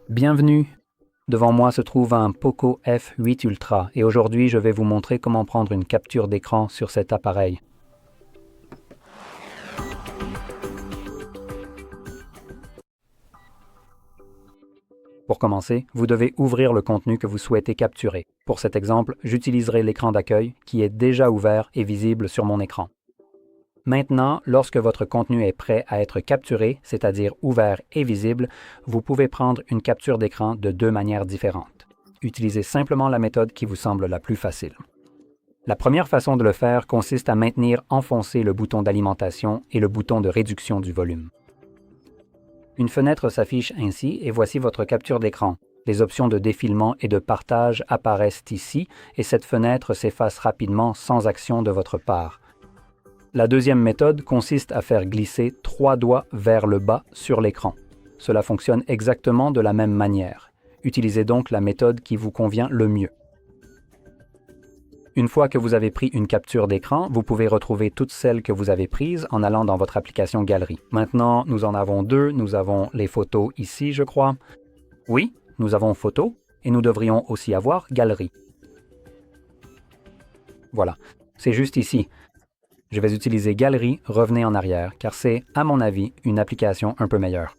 Bienvenue! Devant moi se trouve un Poco F8 Ultra et aujourd'hui je vais vous montrer comment prendre une capture d'écran sur cet appareil. Pour commencer, vous devez ouvrir le contenu que vous souhaitez capturer. Pour cet exemple, j'utiliserai l'écran d'accueil qui est déjà ouvert et visible sur mon écran. Maintenant, lorsque votre contenu est prêt à être capturé, c'est-à-dire ouvert et visible, vous pouvez prendre une capture d'écran de deux manières différentes. Utilisez simplement la méthode qui vous semble la plus facile. La première façon de le faire consiste à maintenir enfoncé le bouton d'alimentation et le bouton de réduction du volume. Une fenêtre s'affiche ainsi et voici votre capture d'écran. Les options de défilement et de partage apparaissent ici et cette fenêtre s'efface rapidement sans action de votre part. La deuxième méthode consiste à faire glisser 3 doigts vers le bas sur l'écran. Cela fonctionne exactement de la même manière. Utilisez donc la méthode qui vous convient le mieux. Une fois que vous avez pris une capture d'écran, vous pouvez retrouver toutes celles que vous avez prises en allant dans votre application Galerie. Maintenant, nous en avons deux. Nous avons les photos ici, je crois. Oui, nous avons Photos et nous devrions aussi avoir Galerie. Voilà, c'est juste ici. Je vais utiliser Galerie, revenez en arrière, car c'est, à mon avis, une application un peu meilleure.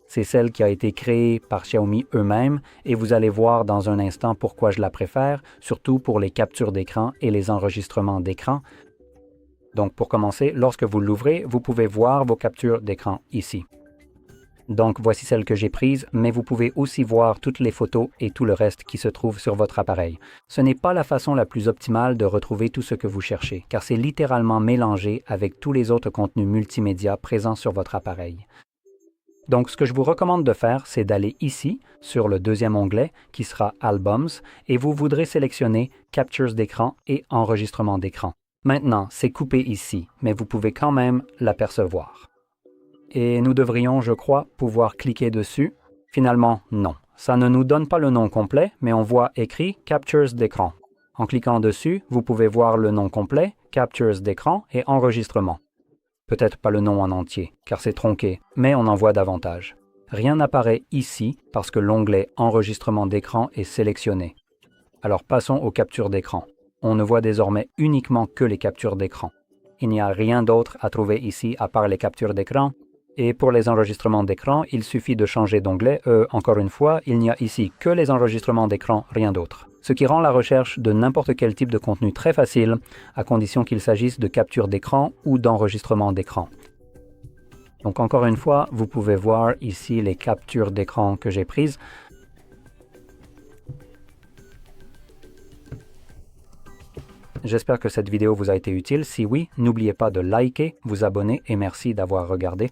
C'est celle qui a été créée par Xiaomi eux-mêmes et vous allez voir dans un instant pourquoi je la préfère, surtout pour les captures d'écran et les enregistrements d'écran. Donc pour commencer, lorsque vous l'ouvrez, vous pouvez voir vos captures d'écran ici. Donc voici celle que j'ai prise, mais vous pouvez aussi voir toutes les photos et tout le reste qui se trouve sur votre appareil. Ce n'est pas la façon la plus optimale de retrouver tout ce que vous cherchez, car c'est littéralement mélangé avec tous les autres contenus multimédia présents sur votre appareil. Donc ce que je vous recommande de faire, c'est d'aller ici, sur le deuxième onglet, qui sera Albums, et vous voudrez sélectionner Captures d'écran et Enregistrement d'écran. Maintenant, c'est coupé ici, mais vous pouvez quand même l'apercevoir. Et nous devrions, je crois, pouvoir cliquer dessus. Finalement, non. Ça ne nous donne pas le nom complet, mais on voit écrit Captures d'écran. En cliquant dessus, vous pouvez voir le nom complet, Captures d'écran et Enregistrement. Peut-être pas le nom en entier, car c'est tronqué, mais on en voit davantage. Rien n'apparaît ici parce que l'onglet Enregistrement d'écran est sélectionné. Alors passons aux captures d'écran. On ne voit désormais uniquement que les captures d'écran. Il n'y a rien d'autre à trouver ici à part les captures d'écran. Et pour les enregistrements d'écran, il suffit de changer d'onglet. Encore une fois, il n'y a ici que les enregistrements d'écran, rien d'autre. Ce qui rend la recherche de n'importe quel type de contenu très facile, à condition qu'il s'agisse de capture d'écran ou d'enregistrement d'écran. Donc encore une fois, vous pouvez voir ici les captures d'écran que j'ai prises. J'espère que cette vidéo vous a été utile. Si oui, n'oubliez pas de liker, vous abonner et merci d'avoir regardé.